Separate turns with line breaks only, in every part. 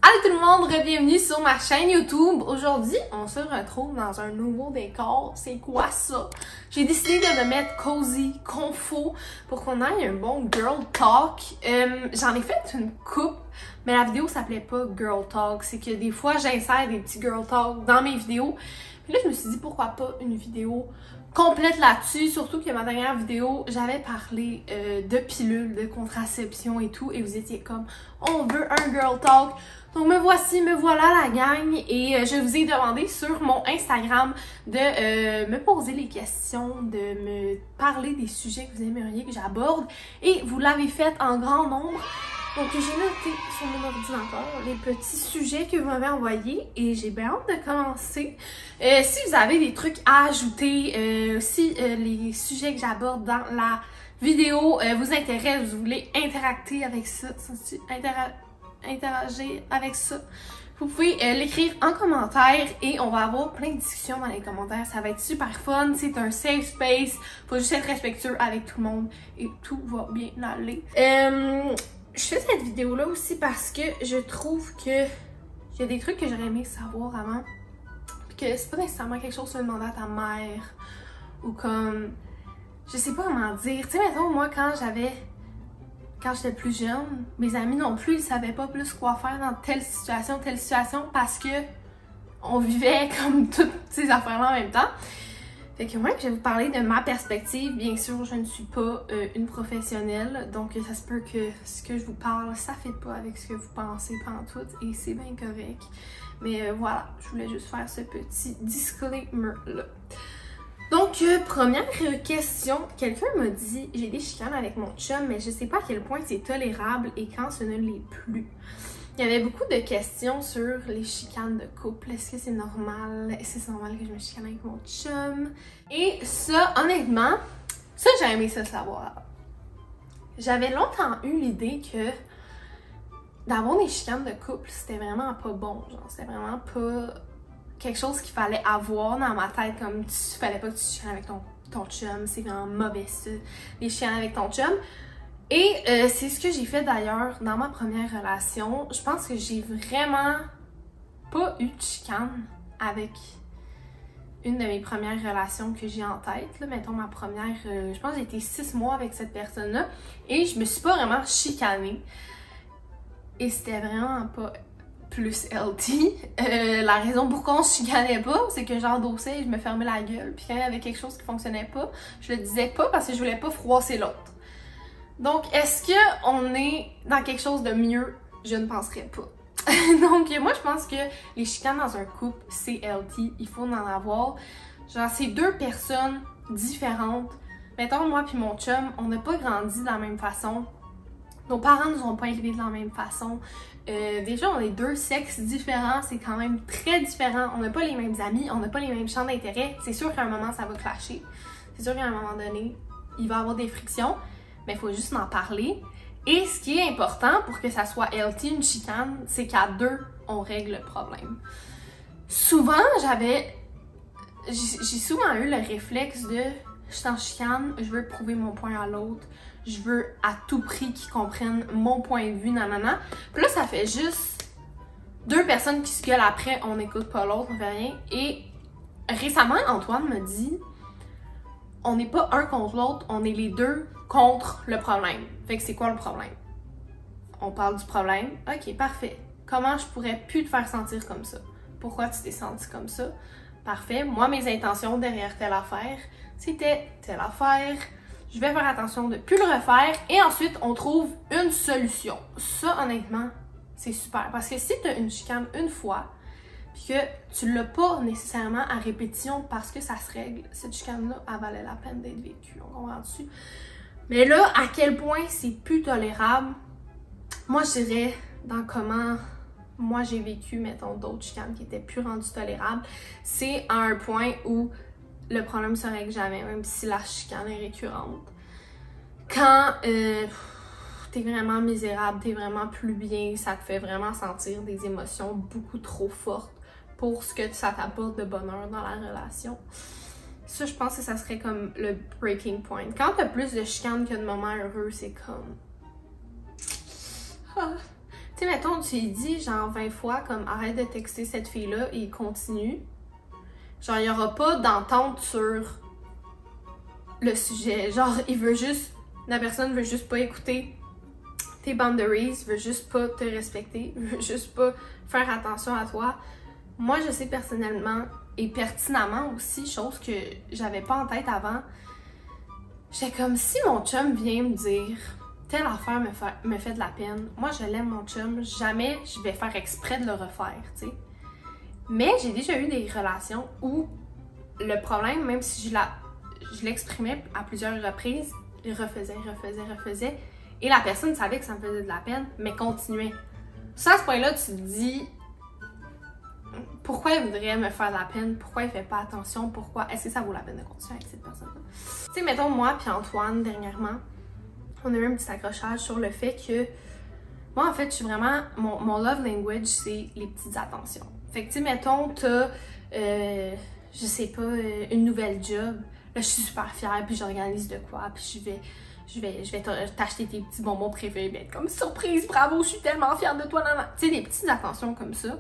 Allô tout le monde, bienvenue sur ma chaîne YouTube. Aujourd'hui, on se retrouve dans un nouveau décor. C'est quoi ça? J'ai décidé de me mettre cozy, confo, pour qu'on ait un bon girl talk. J'en ai fait une coupe, mais la vidéo s'appelait pas girl talk. C'est que des fois, j'insère des petits girl talk dans mes vidéos. Puis là, je me suis dit, pourquoi pas une vidéo complète là-dessus, surtout que ma dernière vidéo, j'avais parlé de pilules, de contraception et tout, et vous étiez comme, on veut un girl talk. Donc me voici, me voilà la gang, et je vous ai demandé sur mon Instagram de me poser les questions, de me parler des sujets que vous aimeriez que j'aborde, et vous l'avez fait en grand nombre. Donc j'ai noté sur mon ordinateur les petits sujets que vous m'avez envoyés et j'ai bien hâte de commencer. Si vous avez des trucs à ajouter, si les sujets que j'aborde dans la vidéo vous intéressent, vous voulez interacter avec ça, interagir avec ça, vous pouvez l'écrire en commentaire et on va avoir plein de discussions dans les commentaires. Ça va être super fun, c'est un safe space, faut juste être respectueux avec tout le monde et tout va bien aller. Je fais cette vidéo-là aussi parce que je trouve que il y a des trucs que j'aurais aimé savoir avant. Puis que c'est pas nécessairement quelque chose que tu veux demander à ta mère. Ou comme... Je sais pas comment dire. Tu sais, mettons, moi, quand j'étais plus jeune, mes amis non plus, ils savaient pas plus quoi faire dans telle situation, parce que on vivait comme toutes ces affaires-là en même temps. Fait que moi, je vais vous parler de ma perspective. Bien sûr, je ne suis pas une professionnelle, donc ça se peut que ce que je vous parle, ça fait pas avec ce que vous pensez pantoute, et c'est bien correct. Mais voilà, je voulais juste faire ce petit disclaimer-là. Donc, première question, quelqu'un m'a dit, j'ai des chicanes avec mon chum, mais je sais pas à quel point c'est tolérable et quand ce ne l'est plus. Il y avait beaucoup de questions sur les chicanes de couple. Est-ce que c'est normal? Est-ce que c'est normal que je me chicane avec mon chum? Et ça, honnêtement, ça, j'ai aimé ça savoir. J'avais longtemps eu l'idée que d'avoir des chicanes de couple, c'était vraiment pas bon. Genre, c'était vraiment pas quelque chose qu'il fallait avoir dans ma tête. Comme, fallait pas que tu te chicanes avec ton chum. C'est vraiment mauvais ça, les chicanes avec ton chum. Et c'est ce que j'ai fait d'ailleurs dans ma première relation. Je pense que j'ai vraiment pas eu de chicane avec une de mes premières relations que j'ai en tête. Là, mettons ma première, je pense que j'ai été 6 mois avec cette personne-là et je me suis pas vraiment chicanée. Et c'était vraiment pas plus healthy. La raison pourquoi on se chicanait pas, c'est que j'endossais et je me fermais la gueule. Puis quand il y avait quelque chose qui fonctionnait pas, je le disais pas parce que je voulais pas froisser l'autre. Donc, est-ce qu'on est dans quelque chose de mieux? Je ne penserais pas. Donc, moi, je pense que les chicanes dans un couple, c'est healthy. Il faut en avoir. Genre, c'est deux personnes différentes. Mettons, moi puis mon chum, on n'a pas grandi de la même façon. Nos parents nous ont pas élevés de la même façon. Déjà, on est deux sexes différents. C'est quand même très différent. On n'a pas les mêmes amis. On n'a pas les mêmes champs d'intérêt. C'est sûr qu'à un moment, ça va clasher. C'est sûr qu'à un moment donné, il va y avoir des frictions. Mais il faut juste en parler. Et ce qui est important pour que ça soit healthy, une chicane, c'est qu'à deux, on règle le problème. Souvent, j'ai souvent eu le réflexe de je suis en chicane, je veux prouver mon point à l'autre, je veux à tout prix qu'ils comprennent mon point de vue, nanana. Puis là, ça fait juste deux personnes qui se gueulent après, on n'écoute pas l'autre, on fait rien. Et récemment, Antoine m'a dit on n'est pas un contre l'autre, on est les deux contre le problème. Fait que c'est quoi le problème? On parle du problème. Ok, parfait. Comment je pourrais plus te faire sentir comme ça? Pourquoi tu t'es senti comme ça? Parfait. Moi, mes intentions derrière telle affaire, c'était telle affaire. Je vais faire attention de plus le refaire. Et ensuite, on trouve une solution. Ça, honnêtement, c'est super. Parce que si tu as une chicane une fois, puis que tu l'as pas nécessairement à répétition parce que ça se règle, cette chicane-là, elle valait la peine d'être vécue, on comprend dessus. Mais là, à quel point c'est plus tolérable, moi je dirais dans comment moi j'ai vécu, mettons, d'autres chicanes qui étaient plus rendues tolérables, c'est à un point où le problème se règle jamais, même si la chicane est récurrente. Quand t'es vraiment misérable, t'es vraiment plus bien, ça te fait vraiment sentir des émotions beaucoup trop fortes pour ce que ça t'apporte de bonheur dans la relation. Ça, je pense que ça serait comme le breaking point. Quand t'as plus de chicanes que de moments heureux, c'est comme... Ah. Tu sais, mettons, tu lui dis genre 20 fois comme arrête de texter cette fille-là et il continue. Genre, il n'y aura pas d'entente sur le sujet. Genre, la personne veut juste pas écouter tes boundaries, veut juste pas te respecter, veut juste pas faire attention à toi. Moi, je sais personnellement et pertinemment aussi, chose que j'avais pas en tête avant. J'étais comme, si mon chum vient me dire telle affaire me fait de la peine, moi je l'aime mon chum, jamais je vais faire exprès de le refaire, tu sais. Mais j'ai déjà eu des relations où le problème, même si je l'exprimais à plusieurs reprises, il refaisait. Et la personne savait que ça me faisait de la peine, mais continuait. Ça, à ce point-là, tu te dis, pourquoi il voudrait me faire de la peine? Pourquoi il fait pas attention? Pourquoi? Est-ce que ça vaut la peine de continuer avec cette personne-là? Tu sais, mettons, moi puis Antoine, dernièrement, on a eu un petit accrochage sur le fait que moi, en fait, je suis vraiment... Mon love language, c'est les petites attentions. Fait que, tu sais, mettons, t'as, je sais pas, une nouvelle job. Là, je suis super fière, puis j'organise de quoi, puis je vais t'acheter tes petits bonbons préférés, bien être comme surprise, bravo, je suis tellement fière de toi, tu sais, des petites attentions comme ça.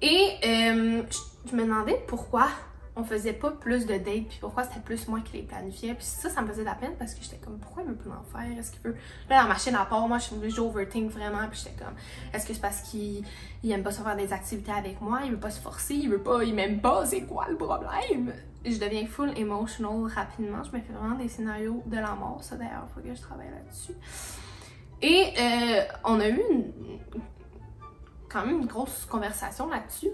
Et je me demandais pourquoi on faisait pas plus de dates, puis pourquoi c'était plus moi qui les planifiais. Puis ça me faisait de la peine parce que j'étais comme, pourquoi il veut plus en faire? Est-ce qu'il veut... Là, la machine à part, moi, j'overthink vraiment, puis j'étais comme, est-ce que c'est parce qu'il aime pas se faire des activités avec moi? Il veut pas se forcer, il m'aime pas, c'est quoi le problème? Je deviens full emotional rapidement. Je me fais vraiment des scénarios de la mort. Ça, d'ailleurs, il faut que je travaille là-dessus. Et on a eu quand même une grosse conversation là-dessus.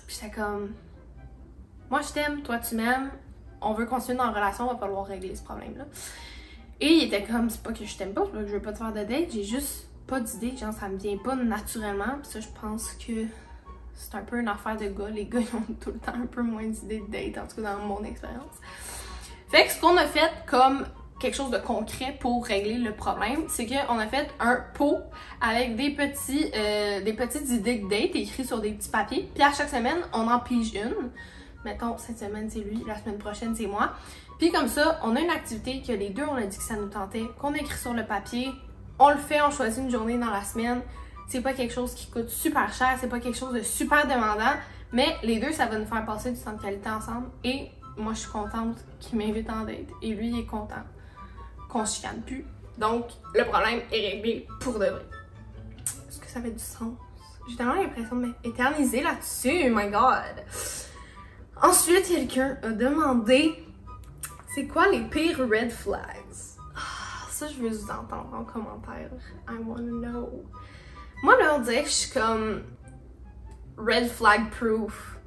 Puis j'étais comme, moi je t'aime, toi tu m'aimes, on veut continuer dans la relation, on va falloir régler ce problème-là. Et il était comme, c'est pas que je t'aime pas, c'est pas que je veux pas te faire de date, j'ai juste pas d'idée, genre ça me vient pas naturellement. Puis ça, je pense que c'est un peu une affaire de gars. Les gars, ils ont tout le temps un peu moins d'idées de date, en tout cas dans mon expérience. Fait que ce qu'on a fait comme quelque chose de concret pour régler le problème, c'est qu'on a fait un pot avec des petites idées de date écrites sur des petits papiers. Puis à chaque semaine, on en pige une. Mettons, cette semaine, c'est lui, la semaine prochaine, c'est moi. Puis comme ça, on a une activité que les deux, on a dit que ça nous tentait, qu'on a écrit sur le papier. On le fait, on choisit une journée dans la semaine. C'est pas quelque chose qui coûte super cher, c'est pas quelque chose de super demandant, mais les deux, ça va nous faire passer du temps de qualité ensemble. Et moi, je suis contente qu'il m'invite en date. Et lui, il est content qu'on se chicane plus. Donc, le problème est réglé pour de vrai. Est-ce que ça fait du sens? J'ai tellement l'impression de m'éterniser là-dessus, my god! Ensuite, quelqu'un a demandé c'est quoi les pires red flags? Ça, je veux vous entendre en commentaire. I wanna know. Moi, là, on dirait que je suis comme red flag proof.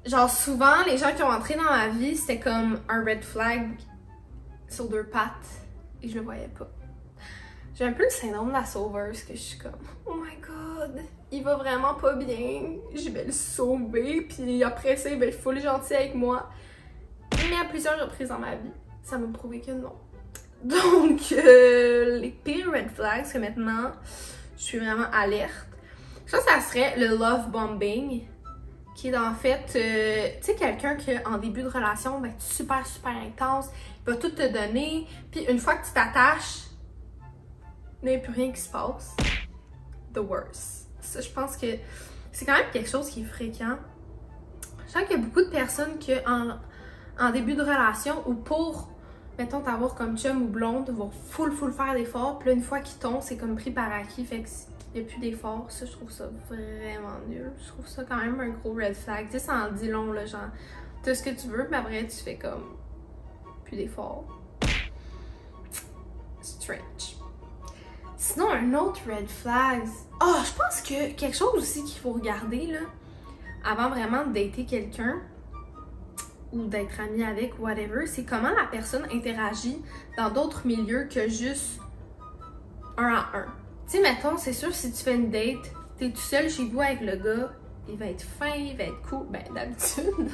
Genre, souvent, les gens qui ont entré dans ma vie, c'était comme un red flag sur deux pattes et je le voyais pas. J'ai un peu le syndrome de la sauveuse que je suis comme oh my god, il va vraiment pas bien, je vais le sauver, puis après ça, il va être full gentil avec moi. Mais à plusieurs reprises dans ma vie, ça m'a prouvé que non. Donc, les pires red flags que maintenant, je suis vraiment alerte. Ça serait le love bombing, qui est en fait, tu sais, quelqu'un qui en début de relation va être super intense, il va tout te donner, puis une fois que tu t'attaches, il n'y a plus rien qui se passe. The worst. Ça, je pense que c'est quand même quelque chose qui est fréquent. Je sens qu'il y a beaucoup de personnes qui, en début de relation, ou pour, mettons, t'avoir comme chum ou blonde, vont full faire d'efforts, puis là, une fois qu'ils tombent, c'est comme pris par acquis, fait qu'il n'y a plus d'efforts. Ça, je trouve ça vraiment nul. Je trouve ça quand même un gros red flag. Tu sais, ça en dit long, là, genre, t'as ce que tu veux, mais après, tu fais comme plus d'efforts. Strange. Sinon, un autre red flag. Oh, je pense que quelque chose aussi qu'il faut regarder, là, avant vraiment de dater quelqu'un ou d'être ami avec, whatever, c'est comment la personne interagit dans d'autres milieux que juste un à un. Tu sais, mettons, c'est sûr, si tu fais une date, t'es tout seul chez vous avec le gars, il va être fin, il va être cool, ben d'habitude,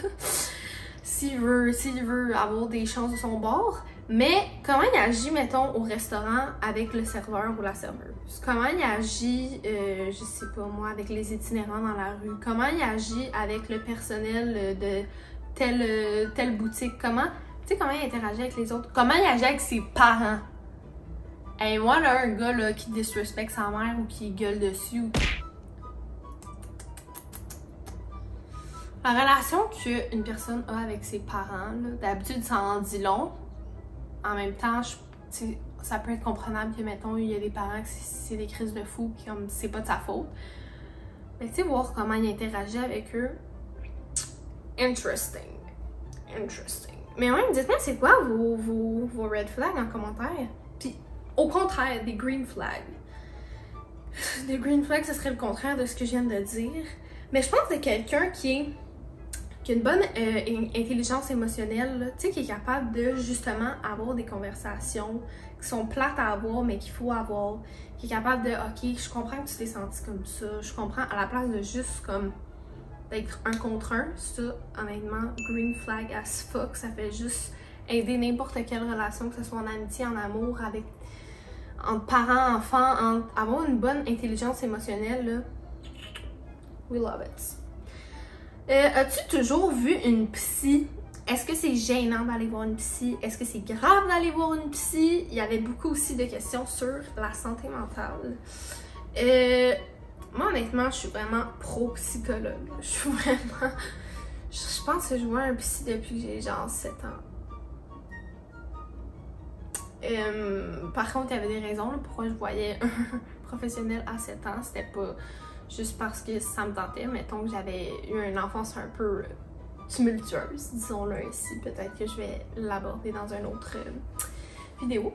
s'il veut avoir des chances de son bord. Mais comment il agit, mettons, au restaurant avec le serveur ou la serveuse? Comment il agit, je sais pas moi, avec les itinérants dans la rue? Comment il agit avec le personnel de telle boutique? Comment, tu sais, comment il interagit avec les autres? Comment il agit avec ses parents? Hey, moi, là, un gars là, qui disrespecte sa mère ou qui gueule dessus. La relation qu'une personne a avec ses parents, d'habitude, ça en dit long. En même temps, ça peut être comprenable que, mettons, il y a des parents que c'est des crises de fou, puis comme c'est pas de sa faute. Mais tu sais, voir comment il interagit avec eux. Interesting. Mais ouais, dites-moi, c'est quoi vos red flags en commentaire? Puis, au contraire, des green flags. Des green flags, ce serait le contraire de ce que je viens de dire. Mais je pense que quelqu'un qui a une bonne intelligence émotionnelle, tu sais, qui est capable de justement avoir des conversations qui sont plates à avoir, mais qu'il faut avoir, qui est capable de, ok, je comprends que tu t'es senti comme ça, je comprends, à la place de juste comme d'être un contre un, ça, honnêtement, green flag as fuck, ça fait juste aider n'importe quelle relation, que ce soit en amitié, en amour, entre parents, enfants, avoir une bonne intelligence émotionnelle, là, we love it. As-tu toujours vu une psy? Est-ce que c'est gênant d'aller voir une psy? Est-ce que c'est grave d'aller voir une psy? Il y avait beaucoup aussi de questions sur la santé mentale. Moi, honnêtement, je suis vraiment pro-psychologue. Je suis vraiment... Je pense que je vois un psy depuis que j'ai genre 7 ans. Par contre, il y avait des raisons là, pourquoi je voyais un professionnel à 7 ans. C'était pas juste parce que ça me tentait. Mettons que j'avais eu une enfance un peu tumultueuse, disons-le ainsi. Peut-être que je vais l'aborder dans une autre vidéo.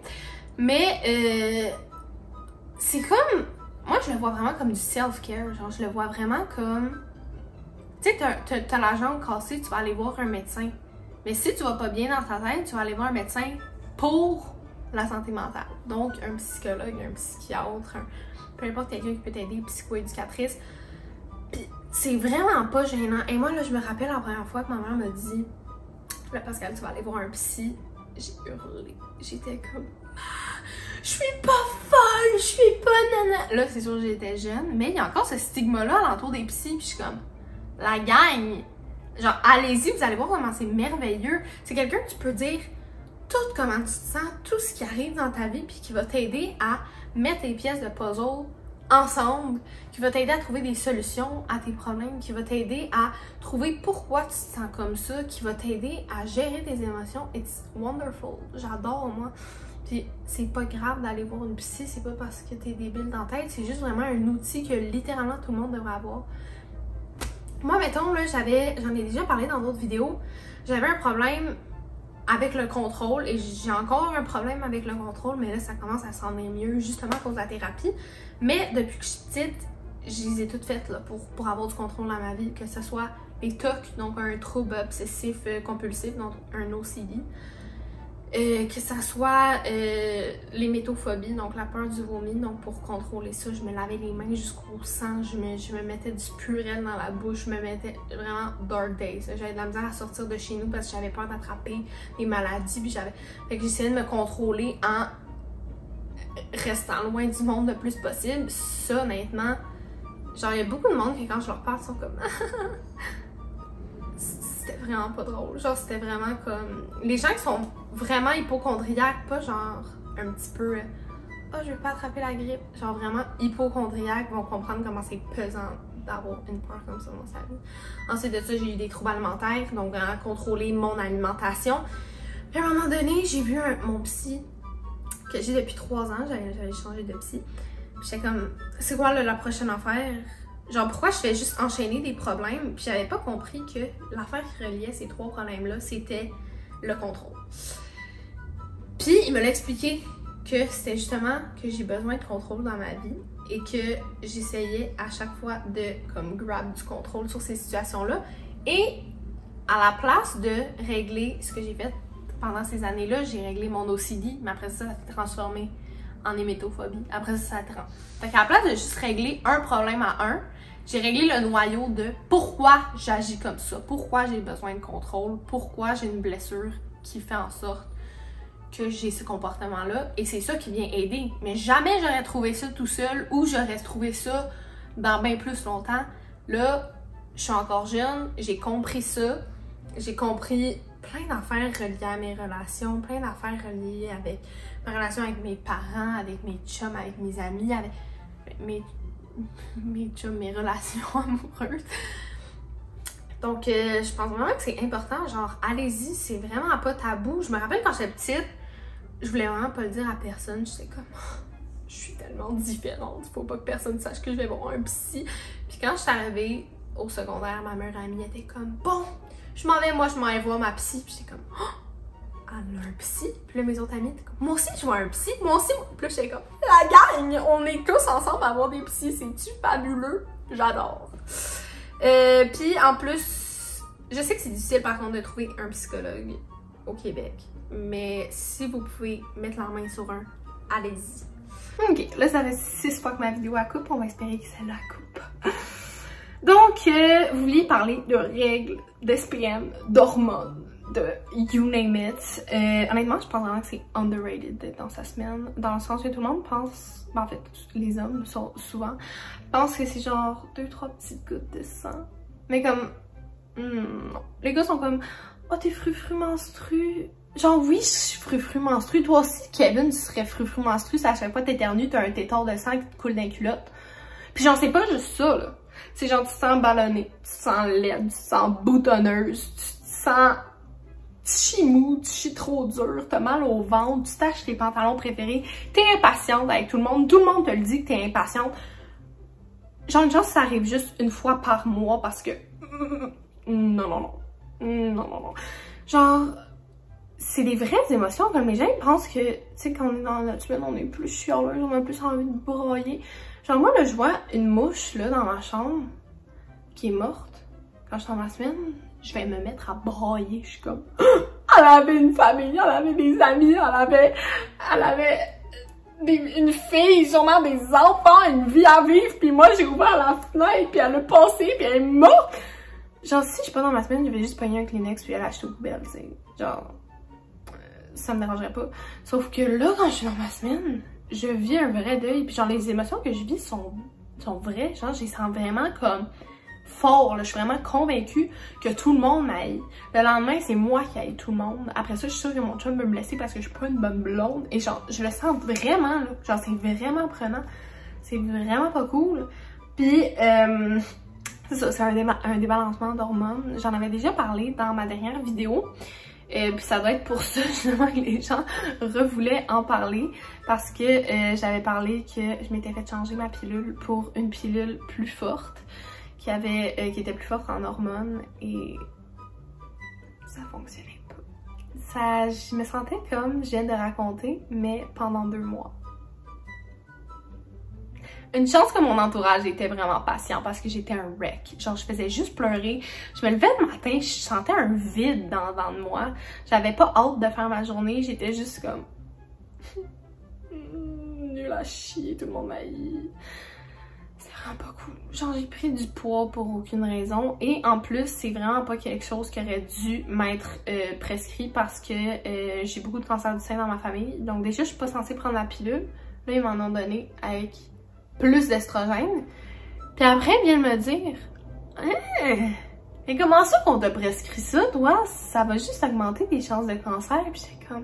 Mais c'est comme... Moi, je le vois vraiment comme du self-care. Genre, je le vois vraiment comme... Tu sais, t'as la jambe cassée, tu vas aller voir un médecin. Mais si tu vas pas bien dans ta tête, tu vas aller voir un médecin pour la santé mentale. Donc, un psychologue, un psychiatre, peu importe quelqu'un qui peut t'aider, psychoéducatrice. Puis, c'est vraiment pas gênant. Et moi, là, je me rappelle la première fois que ma mère m'a dit « Là, Pascal, tu vas aller voir un psy. » J'ai hurlé. J'étais comme... Je suis pas folle, je suis pas nana. Là, c'est sûr que j'étais jeune, mais il y a encore ce stigma-là alentour des psys, puis je suis comme, la gang, genre, allez-y, vous allez voir comment c'est merveilleux. C'est quelqu'un que tu peux dire tout comment tu te sens, tout ce qui arrive dans ta vie, puis qui va t'aider à mettre tes pièces de puzzle ensemble, qui va t'aider à trouver des solutions à tes problèmes, qui va t'aider à trouver pourquoi tu te sens comme ça, qui va t'aider à gérer tes émotions. It's wonderful. J'adore, moi. Puis c'est pas grave d'aller voir une psy, c'est pas parce que t'es débile dans la tête, c'est juste vraiment un outil que littéralement tout le monde devrait avoir. Moi, mettons, là, j'en ai déjà parlé dans d'autres vidéos, j'avais un problème avec le contrôle et j'ai encore un problème avec le contrôle, mais là, ça commence à s'en aller mieux justement à cause de la thérapie. Mais depuis que je suis petite, je les ai toutes faites là, pour avoir du contrôle dans ma vie, que ce soit les TOC, donc un trouble obsessif compulsif, donc un OCD. Que ça soit les métophobies, donc la peur du vomi, donc pour contrôler ça, je me lavais les mains jusqu'au sang, je me mettais du purel dans la bouche, je me mettais vraiment dark days. J'avais de la misère à sortir de chez nous parce que j'avais peur d'attraper des maladies, puis fait que j'essayais de me contrôler en restant loin du monde le plus possible. Ça, honnêtement, genre il y a beaucoup de monde qui quand je leur parle sont comme c'était vraiment pas drôle. Genre, c'était vraiment comme... Les gens qui sont vraiment hypochondriaques, pas genre un petit peu... Oh, je veux pas attraper la grippe. Genre vraiment hypochondriaques vont comprendre comment c'est pesant d'avoir une peur comme ça dans sa vie. Ensuite de ça, j'ai eu des troubles alimentaires, donc vraiment contrôler mon alimentation. Puis à un moment donné, j'ai vu mon psy, que j'ai depuis 3 ans, j'avais changé de psy. J'étais comme, c'est quoi là, la prochaine affaire? Genre, pourquoi je fais juste enchaîner des problèmes? Puis j'avais pas compris que l'affaire qui reliait ces 3 problèmes-là, c'était le contrôle. Puis il me l'a expliqué que c'était justement que j'ai besoin de contrôle dans ma vie et que j'essayais à chaque fois de comme grab du contrôle sur ces situations-là. Et à la place de régler ce que j'ai fait pendant ces années-là, j'ai réglé mon OCD, mais après ça s'est transformé en hémétophobie. Après ça, Fait qu'à la place de juste régler un problème à un, j'ai réglé le noyau de pourquoi j'agis comme ça, pourquoi j'ai besoin de contrôle, pourquoi j'ai une blessure qui fait en sorte que j'ai ce comportement-là. Et c'est ça qui vient aider. Mais jamais j'aurais trouvé ça tout seul ou j'aurais trouvé ça dans bien plus longtemps. Là, je suis encore jeune, j'ai compris ça. J'ai compris plein d'affaires reliées à mes relations, plein d'affaires reliées avec ma relation avec mes parents, avec mes chums, avec mes amis, avec mes chums, mes relations amoureuses. Donc, je pense vraiment que c'est important, genre, allez-y, c'est vraiment pas tabou. Je me rappelle quand j'étais petite, je voulais vraiment pas le dire à personne, j'étais comme... Je suis tellement différente, faut pas que personne sache que je vais voir un psy. Puis quand je suis arrivée au secondaire, ma meilleure amie était comme « Bon, je m'en vais, moi je m'en vais voir ma psy. » Puis j'étais comme « Oh, elle a un psy? » Puis là mes autres amies étaient comme « Moi aussi je vois un psy, moi aussi. » Puis là j'étais comme « La gang, on est tous ensemble à avoir des psys, c'est-tu fabuleux? » J'adore. Puis en plus, je sais que c'est difficile par contre de trouver un psychologue au Québec. Mais si vous pouvez mettre la main sur un, allez-y. Ok, là ça fait 6 fois que ma vidéo a coupe, on va espérer que celle-là coupe. Donc, vous vouliez parler de règles, d'SPM, d'hormones, de you name it. Honnêtement, je pense vraiment que c'est underrated d'être dans sa semaine, dans le sens que tout le monde pense, ben, en fait, les hommes souvent, pensent que c'est genre 2-3 petites gouttes de sang. Mais comme, non. Les gars sont comme, oh t'es frufru menstru. Genre oui, je suis frufru menstru. Toi aussi, Kevin, tu serais frufru menstru. Ça à chaque fois que t'éternues, t'as un tétard de sang qui te coule dans les culottes. Puis genre, c'est pas juste ça, là. C'est genre, tu te sens ballonné, tu te sens laide, tu te sens boutonneuse, tu te sens chimou, tu chies trop dur, t'as mal au ventre, tu tâches tes pantalons préférés, t'es impatiente avec tout le monde te le dit que t'es impatiente. Genre, ça arrive juste une fois par mois parce que... Non. Genre... C'est des vraies émotions, comme les gens pensent que, tu sais, quand on est dans notre semaine, on est plus chialeuse, on a plus envie de broyer. Genre, moi, là, je vois une mouche, là, dans ma chambre, qui est morte. Quand je suis dans ma semaine, je vais me mettre à broyer. Je suis comme, elle avait une famille, elle avait des amis, elle avait une fille, sûrement des enfants, une vie à vivre, puis moi, j'ai ouvert la fenêtre, puis elle a passé, puis elle est morte. Genre, si je suis pas dans ma semaine, je vais juste pogner un Kleenex, puis aller l'acheter aux poubelles, tu sais. Genre... ça me dérangerait pas. Sauf que là, quand je suis dans ma semaine, je vis un vrai deuil. Puis genre, les émotions que je vis sont vraies. Genre, je les sens vraiment comme fort. Là. Je suis vraiment convaincue que tout le monde m'haït. Le lendemain, c'est moi qui haïs tout le monde. Après ça, je suis sûre que mon chum veut me laisser parce que je suis pas une bonne blonde. Et genre, je le sens vraiment, là. Genre, c'est vraiment prenant. C'est vraiment pas cool. Puis, c'est ça, c'est un débalancement d'hormones. J'en avais déjà parlé dans ma dernière vidéo. Puis ça doit être pour ça justement que les gens revoulaient en parler parce que j'avais parlé que je m'étais fait changer ma pilule pour une pilule plus forte qui était plus forte en hormones et ça fonctionnait pas. Je me sentais comme je viens de raconter mais pendant 2 mois. Une chance que mon entourage était vraiment patient parce que j'étais un wreck. Genre, je faisais juste pleurer. Je me levais le matin, je sentais un vide dans de moi. J'avais pas hâte de faire ma journée. J'étais juste comme... nul à chier, tout le monde m'haït. C'est vraiment pas cool. Genre, j'ai pris du poids pour aucune raison. Et en plus, c'est vraiment pas quelque chose qui aurait dû m'être prescrit parce que j'ai beaucoup de cancer du sein dans ma famille. Donc déjà, je suis pas censée prendre la pilule. Là, ils m'en ont donné avec... plus d'estrogène. Puis après, ils viennent me dire mais comment ça qu'on t'a prescrit ça, toi? Ça va juste augmenter tes chances de cancer. Puis c'est comme,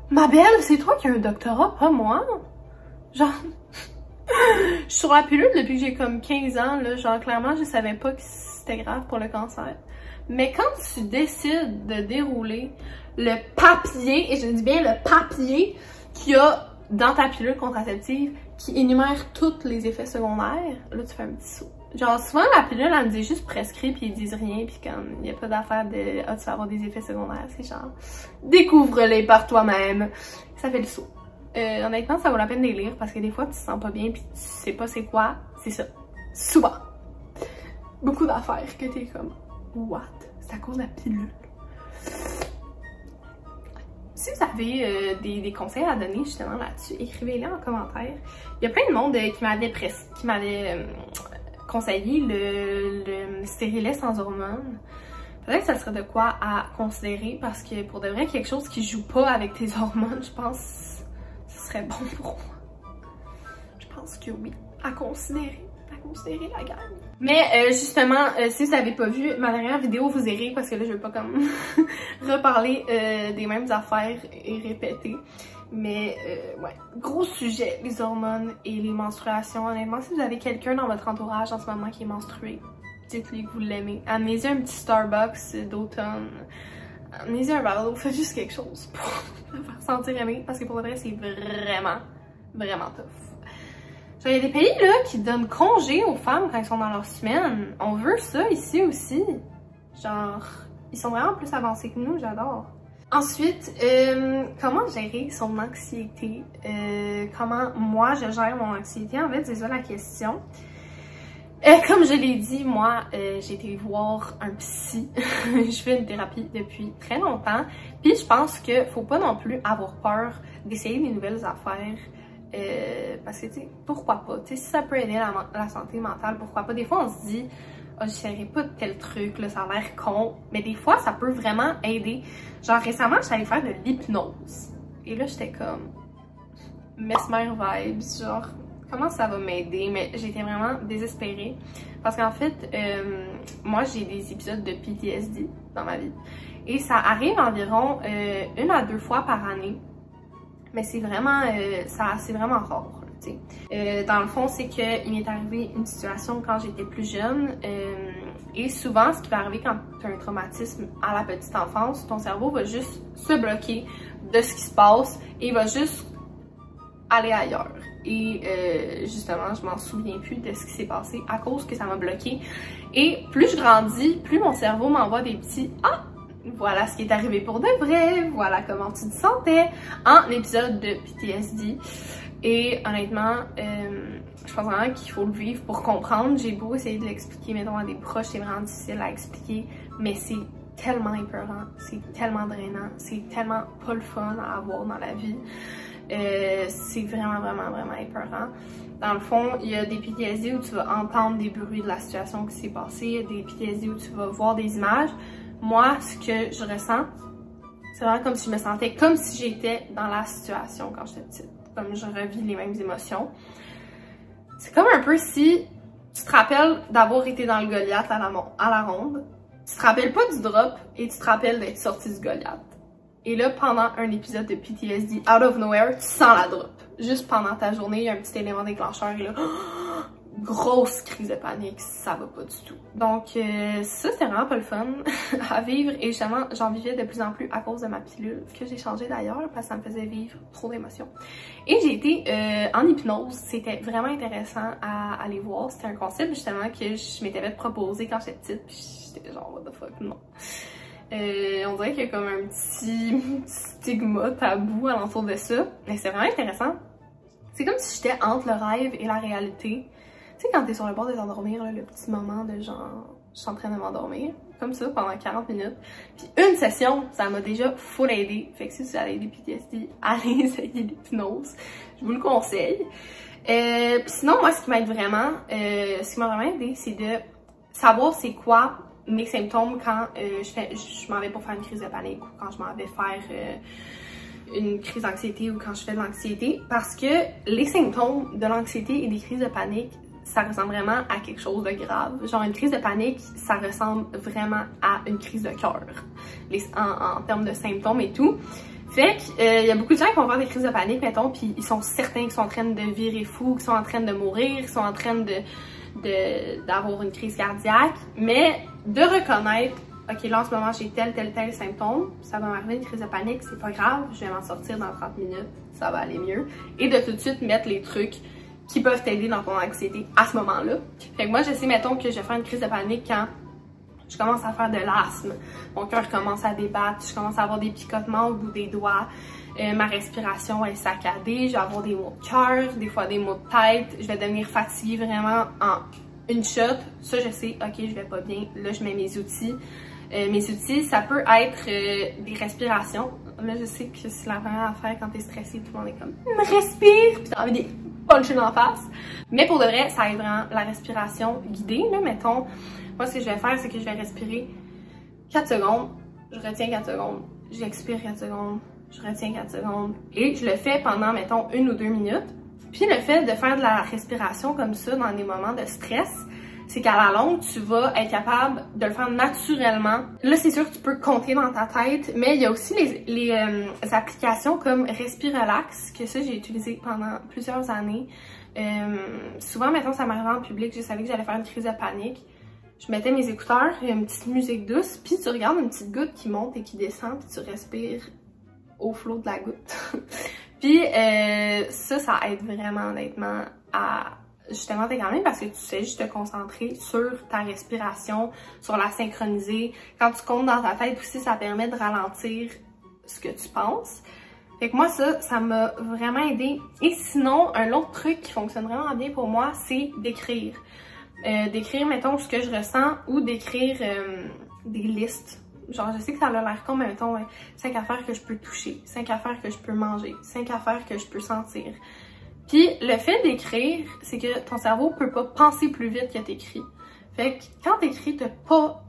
ma belle, c'est toi qui as un doctorat, pas moi. Genre, je suis sur la pilule depuis que j'ai comme 15 ans, là. Genre, clairement, je savais pas que c'était grave pour le cancer. Mais quand tu décides de dérouler le papier, et je dis bien le papier qu'il y a dans ta pilule contraceptive qui énumère tous les effets secondaires, là tu fais un petit saut. Genre souvent la pilule elle me dit juste prescrit puis ils disent rien puis comme il n'y a pas d'affaire de tu vas avoir des effets secondaires, c'est genre découvre-les par toi-même. Ça fait le saut. Honnêtement ça vaut la peine de les lire parce que des fois tu te sens pas bien puis tu sais pas c'est quoi, c'est ça. Souvent. Beaucoup d'affaires que t'es comme what? C'est à cause de la pilule. Si vous avez des conseils à donner justement là-dessus, écrivez-les en commentaire. Il y a plein de monde qui m'avait conseillé le stérilet sans hormones. Peut-être que ça serait de quoi à considérer parce que pour de vrai, quelque chose qui joue pas avec tes hormones, je pense que ce serait bon pour moi. Je pense que oui, à considérer. vous serrer la gang. Mais justement, si vous n'avez pas vu ma dernière vidéo, vous irez parce que là je veux pas comme reparler des mêmes affaires et répéter. Mais ouais, gros sujet, les hormones et les menstruations. Honnêtement, si vous avez quelqu'un dans votre entourage en ce moment qui est menstrué, dites-lui que vous l'aimez. Amenez-y un petit Starbucks d'automne. Amenez-y un verre d'eau, faites juste quelque chose pour le faire sentir aimé parce que pour le vrai, c'est vraiment tough. Il y a des pays là qui donnent congé aux femmes quand elles sont dans leur semaine. On veut ça ici aussi. Genre, ils sont vraiment plus avancés que nous, j'adore. Ensuite, comment gérer son anxiété? Comment moi je gère mon anxiété? En fait, c'est ça la question. Comme je l'ai dit, moi, j'ai été voir un psy. Je fais une thérapie depuis très longtemps. Puis je pense que faut pas non plus avoir peur d'essayer des nouvelles affaires. Parce que, tu sais, pourquoi pas? Tu sais, si ça peut aider la santé mentale, pourquoi pas? Des fois, on se dit, oh, j'essaierai pas de tel truc, là, ça a l'air con. Mais des fois, ça peut vraiment aider. Genre, récemment, j'allais faire de l'hypnose. Et là, j'étais comme, mesmer vibes, genre, comment ça va m'aider? Mais j'étais vraiment désespérée. Parce qu'en fait, moi, j'ai des épisodes de PTSD dans ma vie. Et ça arrive environ 1 à 2 fois par année. Mais c'est vraiment, c'est vraiment rare, tu sais. Dans le fond, c'est qu'il m'est arrivé une situation quand j'étais plus jeune. Et souvent, ce qui va arriver quand tu as un traumatisme à la petite enfance, ton cerveau va juste se bloquer de ce qui se passe et il va juste aller ailleurs. Et justement, je m'en souviens plus de ce qui s'est passé à cause que ça m'a bloqué. Et plus je grandis, plus mon cerveau m'envoie des petits « Ah! Voilà ce qui est arrivé pour de vrai, voilà comment tu te sentais en épisode de PTSD. » Et honnêtement, je pense vraiment qu'il faut le vivre pour comprendre. J'ai beau essayer de l'expliquer, mettons à des proches, c'est vraiment difficile à expliquer, mais c'est tellement épeurant, c'est tellement drainant, c'est tellement pas le fun à avoir dans la vie. C'est vraiment épeurant. Dans le fond, il y a des PTSD où tu vas entendre des bruits de la situation qui s'est passée, il y a des PTSD où tu vas voir des images. Moi, ce que je ressens, c'est vraiment comme si je me sentais comme si j'étais dans la situation quand j'étais petite. Comme je revis les mêmes émotions. C'est comme un peu si tu te rappelles d'avoir été dans le Goliath à la ronde, tu te rappelles pas du drop et tu te rappelles d'être sorti du Goliath. Et là, pendant un épisode de PTSD, out of nowhere, tu sens la drop. Juste pendant ta journée, il y a un petit élément déclencheur et là, grosse crise de panique, ça va pas du tout. Donc ça, c'est vraiment pas le fun à vivre et justement, j'en vivais de plus en plus à cause de ma pilule, que j'ai changé d'ailleurs parce que ça me faisait vivre trop d'émotions. Et j'ai été en hypnose, c'était vraiment intéressant à aller voir. C'était un concept justement que je m'étais fait proposer quand j'étais petite, puis j'étais genre what the fuck, non. On dirait qu'il y a comme un petit stigma tabou alentour de ça, mais c'est vraiment intéressant. C'est comme si j'étais entre le rêve et la réalité. Tu sais, quand t'es sur le bord de t'endormir, le petit moment de genre, je suis en train de m'endormir, comme ça, pendant 40 minutes. Puis une session, ça m'a déjà full aidé. Fait que si vous avez des PTSD, allez essayer l'hypnose. Je vous le conseille. Puis sinon, moi, ce qui m'aide vraiment, ce qui m'a vraiment aidé, c'est de savoir c'est quoi mes symptômes quand je m'en vais pour faire une crise de panique ou quand je m'en vais faire une crise d'anxiété ou quand je fais de l'anxiété. Parce que les symptômes de l'anxiété et des crises de panique, ça ressemble vraiment à quelque chose de grave. Genre une crise de panique, ça ressemble vraiment à une crise de cœur en termes de symptômes et tout. Fait qu'il y a beaucoup de gens qui vont avoir des crises de panique, mettons, puis ils sont certains qu'ils sont en train de virer fou, qu'ils sont en train de mourir, qu'ils sont en train d'avoir une crise cardiaque, mais de reconnaître, ok, là en ce moment j'ai tel symptôme, ça va m'arriver une crise de panique, c'est pas grave, je vais m'en sortir dans 30 minutes, ça va aller mieux, et de tout de suite mettre les trucs qui peuvent t'aider dans ton anxiété à ce moment-là. Fait que moi, je sais, mettons, que je vais faire une crise de panique quand je commence à faire de l'asthme, mon cœur commence à débattre, je commence à avoir des picotements au bout des doigts, ma respiration est saccadée, je vais avoir des maux de cœur, des fois des maux de tête, je vais devenir fatiguée vraiment en une shot. Ça, je sais, ok, je vais pas bien, là, je mets mes outils. Mes outils, ça peut être des respirations. Là, je sais que c'est la première affaire quand t'es stressé, tout le monde est comme « respire », puis t'as envie de puncher dans la face. Mais pour de vrai, ça aide vraiment la respiration guidée, là, mettons. Moi, ce que je vais faire, c'est que je vais respirer 4 secondes, je retiens 4 secondes, j'expire 4 secondes, je retiens 4 secondes. Et je le fais pendant, mettons, 1 ou 2 minutes. Puis le fait de faire de la respiration comme ça dans des moments de stress, c'est qu'à la longue, tu vas être capable de le faire naturellement. Là, c'est sûr que tu peux compter dans ta tête, mais il y a aussi les applications comme Respirelax, que ça, j'ai utilisé pendant plusieurs années. Souvent, mettons, ça m'arrivait en public, je savais que j'allais faire une crise de panique. Je mettais mes écouteurs, une petite musique douce, puis tu regardes une petite goutte qui monte et qui descend, puis tu respires au flot de la goutte. Puis ça aide vraiment honnêtement à justement te calmer parce que tu sais juste te concentrer sur ta respiration, sur la synchroniser. Quand tu comptes dans ta tête aussi, ça permet de ralentir ce que tu penses. Fait que moi, ça m'a vraiment aidé. Et sinon, un autre truc qui fonctionne vraiment bien pour moi, c'est d'écrire. D'écrire, mettons, ce que je ressens ou d'écrire des listes. Genre, je sais que ça a l'air con, mais mettons, 5 affaires que je peux toucher, 5 affaires que je peux manger, 5 affaires que je peux sentir. Puis, le fait d'écrire, c'est que ton cerveau peut pas penser plus vite que t'écris. Fait que quand t'écris, t'as pas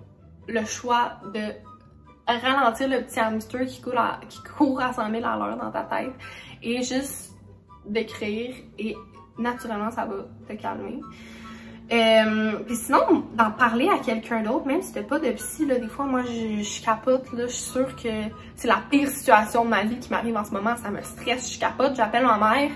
le choix de ralentir le petit hamster qui court à 100 000 à l'heure dans ta tête et juste d'écrire et naturellement, ça va te calmer. Puis sinon, d'en parler à quelqu'un d'autre, même si t'as pas de psy, là, des fois, moi, je capote, là, je suis sûre que c'est la pire situation de ma vie qui m'arrive en ce moment, ça me stresse, je capote, j'appelle ma mère,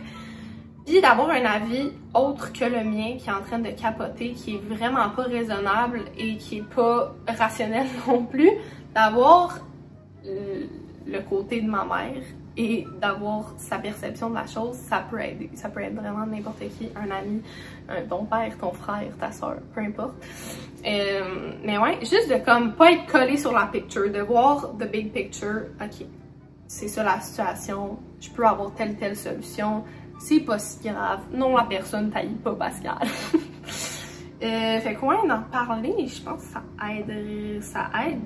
puis d'avoir un avis autre que le mien qui est en train de capoter, qui est vraiment pas raisonnable et qui est pas rationnel non plus, d'avoir le côté de ma mère et d'avoir sa perception de la chose, ça peut aider. Ça peut être vraiment n'importe qui, un ami, ton père, ton frère, ta soeur, peu importe. Mais ouais, juste de comme pas être collé sur la picture, de voir the big picture, ok, c'est ça la situation, je peux avoir telle solution, c'est pas si grave, non la personne t'haït pas Pascal. Fait que ouais, d'en parler, je pense que ça aide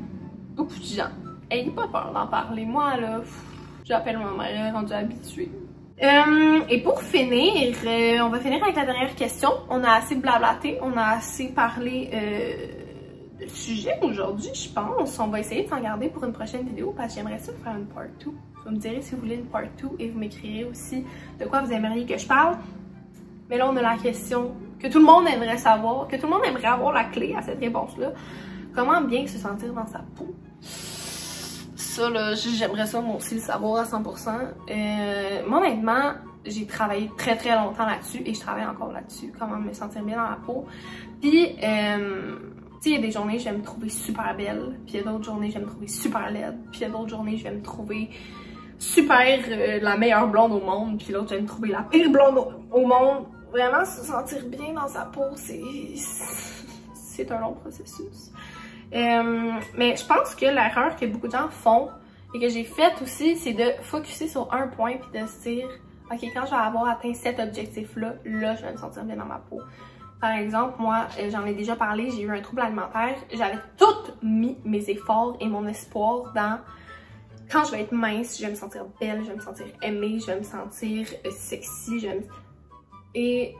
beaucoup de gens. Ayez pas peur d'en parler, moi là, j'appelle ma mère, rendue habituée. Et pour finir, on va finir avec la dernière question. On a assez blablaté, on a assez parlé de sujet aujourd'hui, je pense. On va essayer de s'en garder pour une prochaine vidéo parce que j'aimerais ça faire une part 2. Vous me direz si vous voulez une part 2 et vous m'écrirez aussi de quoi vous aimeriez que je parle. Mais là, on a la question que tout le monde aimerait savoir, que tout le monde aimerait avoir la clé à cette réponse-là. Comment bien se sentir dans sa peau? Ça, là, j'aimerais ça moi aussi le savoir à 100%. Moi, honnêtement, j'ai travaillé très longtemps là-dessus et je travaille encore là-dessus. Comment me sentir bien dans la peau. Puis, tu sais, il y a des journées, je vais me trouver super belle. Puis, il y a d'autres journées, je vais me trouver super laide. Puis, il y a d'autres journées, je vais me trouver super la meilleure blonde au monde. Puis, l'autre, je vais me trouver la pire blonde au monde. Vraiment, se sentir bien dans sa peau, c'est un long processus. Mais je pense que l'erreur que beaucoup de gens font et que j'ai faite aussi, c'est de focusser sur un point puis de se dire ok, quand je vais avoir atteint cet objectif-là, là, je vais me sentir bien dans ma peau. Par exemple, moi, j'en ai déjà parlé, j'ai eu un trouble alimentaire. J'avais tout mis mes efforts et mon espoir dans quand je vais être mince, je vais me sentir belle, je vais me sentir aimée, je vais me sentir sexy, Et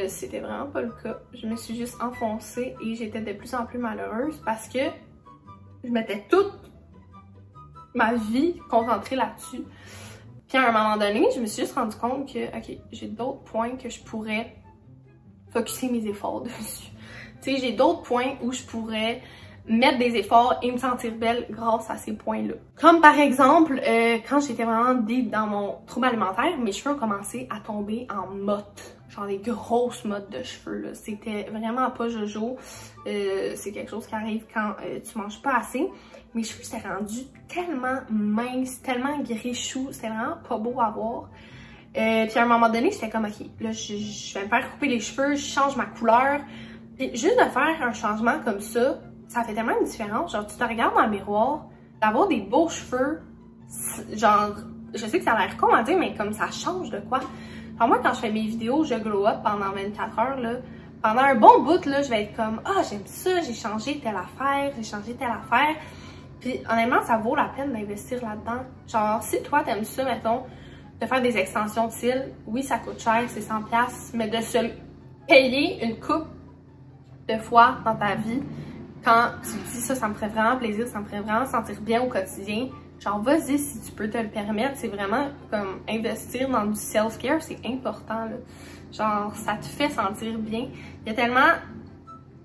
c'était vraiment pas le cas. Je me suis juste enfoncée et j'étais de plus en plus malheureuse parce que je mettais toute ma vie concentrée là-dessus. Puis à un moment donné, je me suis juste rendu compte que, ok, j'ai d'autres points que je pourrais focusser mes efforts dessus. Tu sais, j'ai d'autres points où je pourrais mettre des efforts et me sentir belle grâce à ces points-là. Comme par exemple, quand j'étais vraiment deep dans mon trouble alimentaire, mes cheveux ont commencé à tomber en mottes. Genre des grosses mottes de cheveux, là. C'était vraiment pas jojo. C'est quelque chose qui arrive quand tu manges pas assez. Mes cheveux s'étaient rendus tellement minces, tellement gris-choux. C'était vraiment pas beau à voir. Puis à un moment donné, j'étais comme, ok, là, je vais me faire couper les cheveux, je change ma couleur. Puis juste de faire un changement comme ça fait tellement une différence. Genre, tu te regardes dans le miroir, d'avoir des beaux cheveux, genre, je sais que ça a l'air con à dire, mais comme ça change de quoi. Enfin, moi, quand je fais mes vidéos, je glow up pendant 24 heures, là. Pendant un bon bout, là, je vais être comme, ah, j'aime ça, j'ai changé telle affaire, j'ai changé telle affaire. Puis, honnêtement, ça vaut la peine d'investir là-dedans. Genre, si toi, t'aimes ça, mettons, de faire des extensions de cils, oui, ça coûte cher, c'est 100$, mais de se payer une coupe de fois dans ta vie, quand tu te dis ça me ferait vraiment plaisir, ça me ferait vraiment sentir bien au quotidien, genre vas-y si tu peux te le permettre. C'est vraiment comme investir dans du self-care, c'est important là. Genre ça te fait sentir bien. Il y a tellement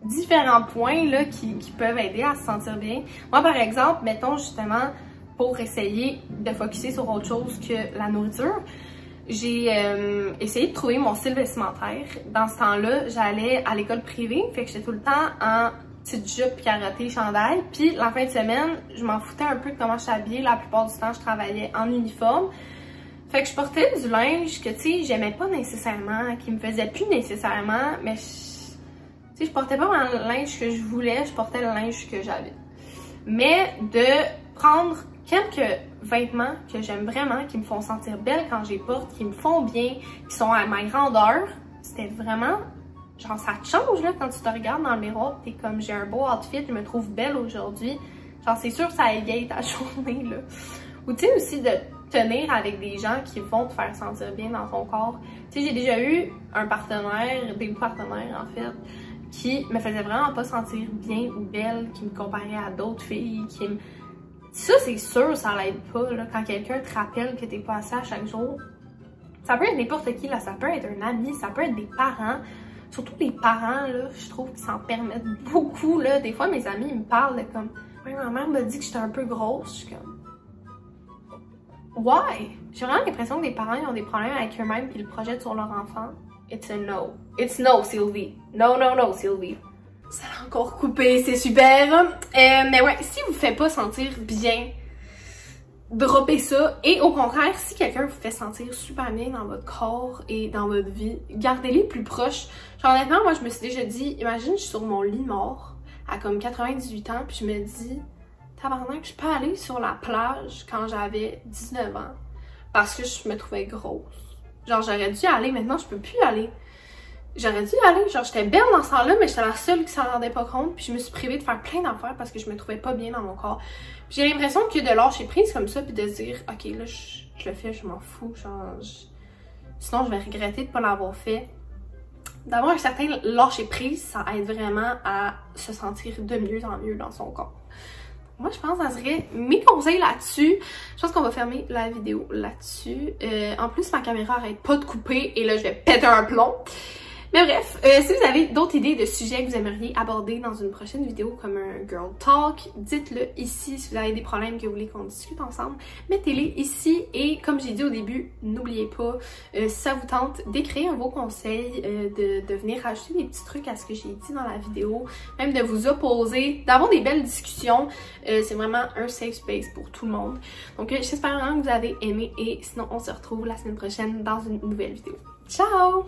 différents points là qui peuvent aider à se sentir bien. Moi par exemple, mettons justement pour essayer de focusser sur autre chose que la nourriture, j'ai essayé de trouver mon style vestimentaire. Dans ce temps-là, j'allais à l'école privée, fait que j'étais tout le temps en petite jupe, carottée, chandail. Puis la fin de semaine, je m'en foutais un peu de comment je suis habillée. La plupart du temps, je travaillais en uniforme. Fait que je portais du linge que, tu sais, j'aimais pas nécessairement, qui me faisait plus nécessairement, mais tu sais, je portais pas le linge que je voulais, je portais le linge que j'avais. Mais de prendre quelques vêtements que j'aime vraiment, qui me font sentir belle quand je les porte, qui me font bien, qui sont à ma grandeur, c'était vraiment... Genre, ça te change, là, quand tu te regardes dans le miroir, t'es comme, j'ai un beau outfit, je me trouve belle aujourd'hui. Genre, c'est sûr que ça égaye ta journée, là. Ou, tu sais, aussi de tenir avec des gens qui vont te faire sentir bien dans ton corps. Tu sais, j'ai déjà eu un partenaire, des partenaires, en fait, qui me faisait vraiment pas sentir bien ou belle, qui me comparait à d'autres filles, qui me... Ça, c'est sûr, ça l'aide pas, là, quand quelqu'un te rappelle que t'es pas assez à chaque jour. Ça peut être n'importe qui, là, ça peut être un ami, ça peut être des parents. Surtout les parents, là, je trouve qu'ils s'en permettent beaucoup, là. Des fois, mes amis, ils me parlent de comme... Ouais, ma mère m'a dit que j'étais un peu grosse. Je suis comme... Why? J'ai vraiment l'impression que les parents, ils ont des problèmes avec eux-mêmes puis ils le projettent sur leur enfant. It's a no. It's no, Sylvie. No, no, no, Sylvie. Ça l'a encore coupé, c'est super. Mais ouais, si vous fait pas sentir bien, droppez ça. Et au contraire, si quelqu'un vous fait sentir super bien dans votre corps et dans votre vie, gardez-les plus proches. Genre honnêtement, moi je me suis déjà dit, imagine je suis sur mon lit mort à comme 98 ans puis je me dis, tabarnak, je peux aller sur la plage quand j'avais 19 ans parce que je me trouvais grosse. Genre j'aurais dû y aller, maintenant je peux plus y aller. J'aurais dû y aller, genre j'étais belle dans ce temps-là, mais j'étais la seule qui s'en rendait pas compte, puis je me suis privée de faire plein d'affaires parce que je me trouvais pas bien dans mon corps. J'ai l'impression que de lâcher prise comme ça, puis de se dire, ok là je le fais, je m'en fous, genre sinon je vais regretter de pas l'avoir fait. D'avoir un certain lâcher prise, ça aide vraiment à se sentir de mieux en mieux dans son corps. Moi, je pense que ça serait mes conseils là-dessus. Je pense qu'on va fermer la vidéo là-dessus. En plus, ma caméra arrête pas de couper et là, je vais péter un plomb. Mais bref, si vous avez d'autres idées de sujets que vous aimeriez aborder dans une prochaine vidéo comme un girl talk, dites-le ici. Si vous avez des problèmes que vous voulez qu'on discute ensemble, mettez-les ici. Et comme j'ai dit au début, n'oubliez pas, si ça vous tente, d'écrire vos conseils, de venir rajouter des petits trucs à ce que j'ai dit dans la vidéo, même de vous opposer, d'avoir des belles discussions. C'est vraiment un safe space pour tout le monde. Donc j'espère vraiment que vous avez aimé et sinon on se retrouve la semaine prochaine dans une nouvelle vidéo. Ciao!